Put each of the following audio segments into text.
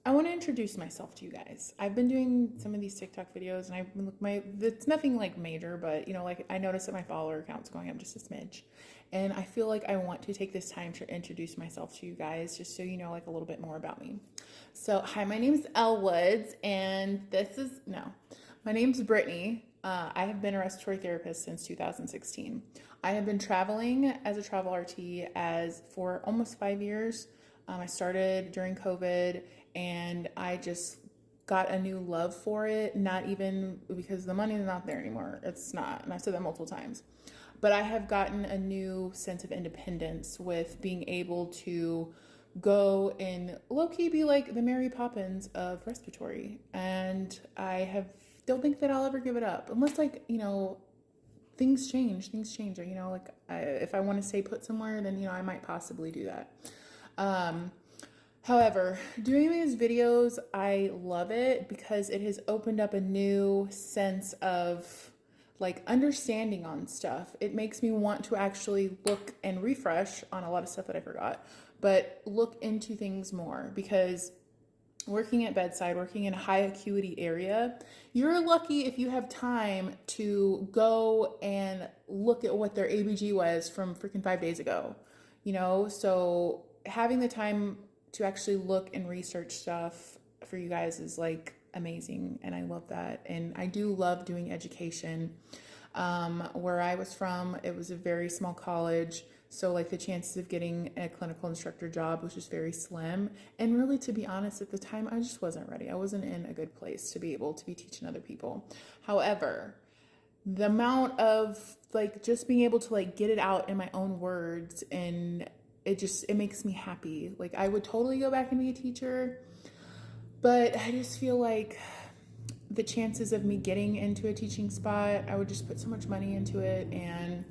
I want to introduce myself to you guys. I've been doing some of these TikTok videos, and it's nothing like major, but like I noticed that my follower count's going up just a smidge, and I feel like I want to take this time to introduce myself to you guys, just so you know like a little bit more about me. So, hi, my name's Elle Woods, and my name's Brittany. I have been a respiratory therapist since 2016. I have been traveling as a travel RT for almost 5 years. I started during COVID, and I just got a new love for it, not even because the money is not there anymore. It's not, and I've said that multiple times. But I have gotten a new sense of independence with being able to go and low-key be like the Mary Poppins of respiratory. And don't think that I'll ever give it up unless things change. If I want to stay put somewhere, then I might possibly do that. However, doing these videos, I love it because it has opened up a new sense of understanding on stuff. It makes me want to actually look and refresh on a lot of stuff that I forgot, but look into things more, because working at bedside, working in a high acuity area, you're lucky if you have time to go and look at what their ABG was from freaking 5 days ago, so having the time to actually look and research stuff for you guys is amazing, and I love that. And I do love doing education. Where I was from, it was a very small college, so the chances of getting a clinical instructor job was just very slim. And really, to be honest, at the time I just wasn't ready. I wasn't in a good place to be able to be teaching other people. However, the amount of just being able to get it out in my own words, and it makes me happy. I would totally go back and be a teacher, but I just feel like the chances of me getting into a teaching spot, I would just put so much money into it, and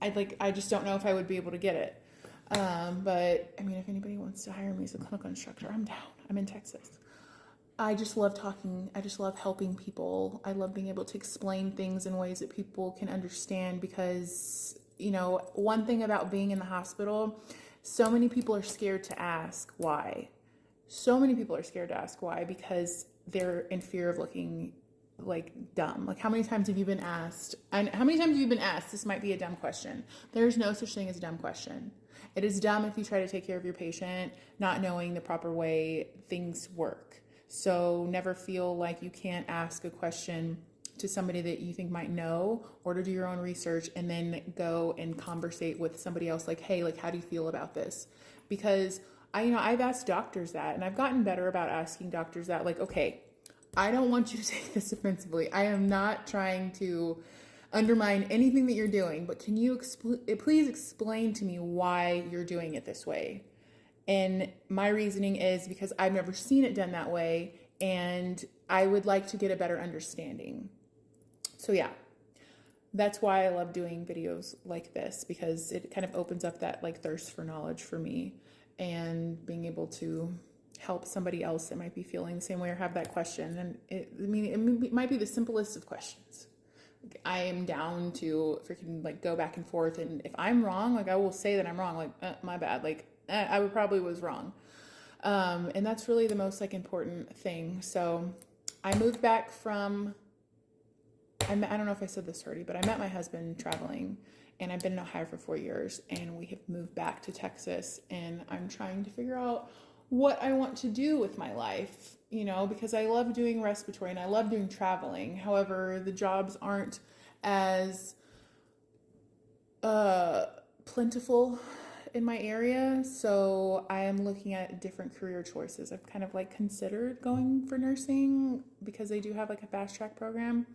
I just don't know if I would be able to get it. But I mean, if anybody wants to hire me as a clinical instructor, I'm down. I'm in Texas. I just love talking. I just love helping people. I love being able to explain things in ways that people can understand, because one thing about being in the hospital, so many people are scared to ask why. So many people are scared to ask why because they're in fear of looking dumb. How many times have you been asked? And how many times have you been asked, this might be a dumb question? There's no such thing as a dumb question. It is dumb if you try to take care of your patient not knowing the proper way things work. So never feel like you can't ask a question to somebody that you think might know, or to do your own research and then go and conversate with somebody else hey, how do you feel about this? Because I've asked doctors that, and I've gotten better about asking doctors that, okay, I don't want you to take this offensively. I am not trying to undermine anything that you're doing, but can you please explain to me why you're doing it this way? And my reasoning is because I've never seen it done that way, and I would like to get a better understanding. So yeah, that's why I love doing videos like this, because it kind of opens up that thirst for knowledge for me, and being able to help somebody else that might be feeling the same way or have that question. And it might be the simplest of questions. I am down to freaking go back and forth, and if I'm wrong, I will say that I'm wrong. My bad. I would probably was wrong. And that's really the most important thing. So I moved back from, I don't know if I said this already, but I met my husband traveling, and I've been in Ohio for 4 years, and we have moved back to Texas, and I'm trying to figure out what I want to do with my life, because I love doing respiratory and I love doing traveling. However, the jobs aren't as plentiful in my area, so I am looking at different career choices. I've kind of considered going for nursing because they do have a fast track program,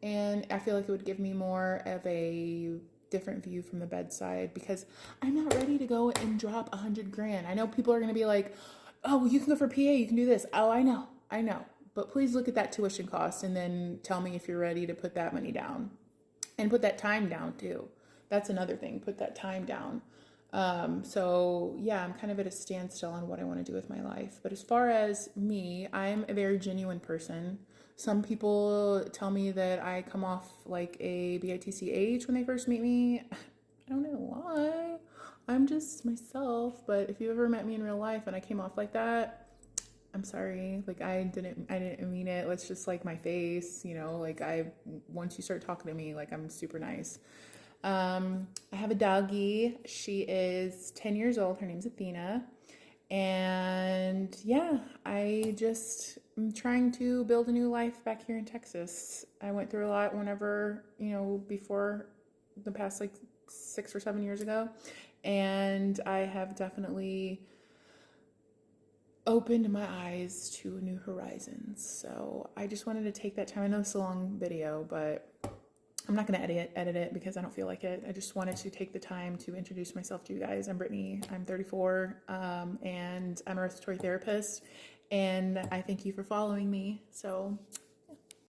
and I feel like it would give me more of a different view from the bedside, because I'm not ready to go and drop $100,000. I know people are going to be like, oh, well, you can go for PA, you can do this. Oh, I know. But please look at that tuition cost and then tell me if you're ready to put that money down, and put that time down too. That's another thing. Put that time down. So yeah, I'm kind of at a standstill on what I want to do with my life. But as far as me, I'm a very genuine person. Some people tell me that I come off like a bitch when they first meet me. I don't know why. I'm just myself. But if you ever met me in real life and I came off like that, I'm sorry. Like I didn't mean it. It's just like my face, you know, like once you start talking to me, like I'm super nice. I have a doggie. She is 10 years old. Her name's Athena. And yeah, I just am trying to build a new life back here in Texas. I went through a lot whenever, before the past like 6 or 7 years ago. And I have definitely opened my eyes to new horizons. So I just wanted to take that time. I know it's a long video, but I'm not going to edit it because I don't feel like it. I just wanted to take the time to introduce myself to you guys. I'm Brittany. I'm 34, and I'm a respiratory therapist. And I thank you for following me. So